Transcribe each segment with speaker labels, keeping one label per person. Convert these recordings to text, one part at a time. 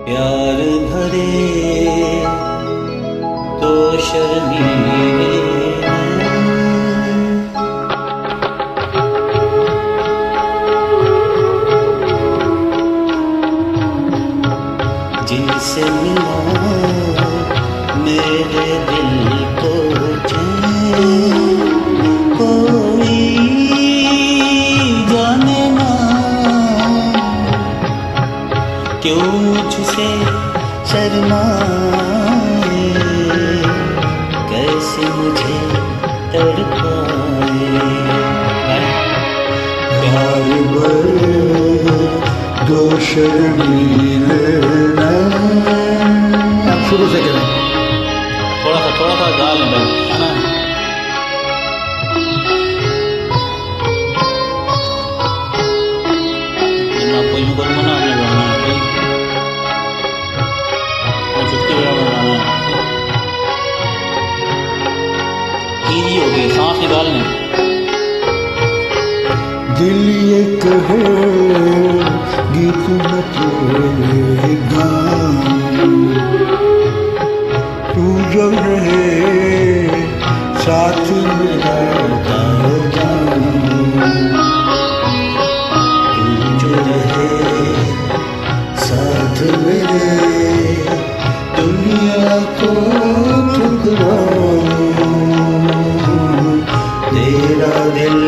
Speaker 1: प्यार भरे तो शर्मीले जिनसे मिला मेरे दिल को चैन कोई जाने ना क्यों मुझसे शर्माए कैसे मुझे तड़पाए
Speaker 2: प्यार भरे दो शर्मीले आप शुरू से करें।
Speaker 1: थोड़ा सा गा लें भाई है ना। मैं आपको यूँ करूँगा ना आपने गाना है भाई मैं चुटकी बजाऊँगा गाना है ईजी हो गई सांस निकाल लें।
Speaker 2: दिल ये कहे गीत बचेगा तू जो रहे साथ मेरा
Speaker 1: तू जो रहे
Speaker 2: साथ मेरे दुनिया को ठुकराऊं तेरा दिल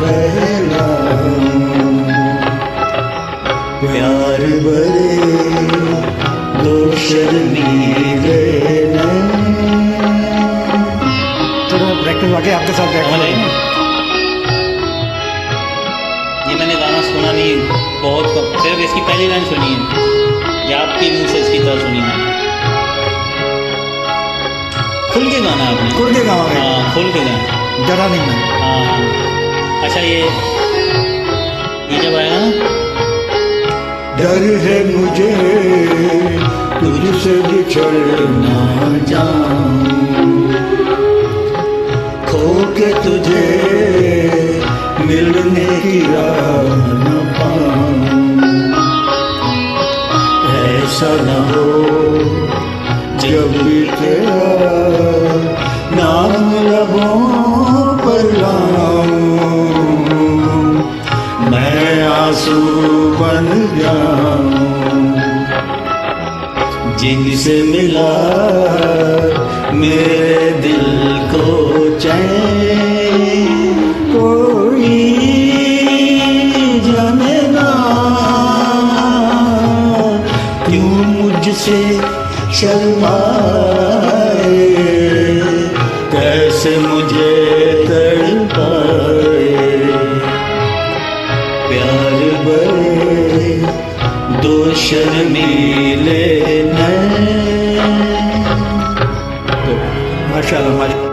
Speaker 2: बहलाऊं प्यार भरे दो शर्मीले थोड़ा प्रैक्टिस वाकई आपके साथ
Speaker 1: ये मैंने गाना सुना नहीं बहुत कम, सिर्फ इसकी पहली लाइन सुनी है या आपके मुंह से इसकी तरह सुनी है। खुल के गाना है आपने
Speaker 2: खुल के गाँव
Speaker 1: हाँ खुल के गाना
Speaker 2: डरा नहीं मैं
Speaker 1: हाँ। अच्छा ये जब आएगा ना
Speaker 2: डर है मुझे तुझसे बिछड़ ना जाऊं खो के तुझे मिलने की राह न पाऊं ऐसा न हो जब भी तेरा नाम लबों पर लाऊं मैं आंसू बन जाऊं जिनसे मिला मेरे दिल को चैन कोई जाने ना क्यों मुझसे शर्माए कैसे मुझे तड़पाए प्यार भरे दो शर्मीले नैन। तो माशाल्लाह।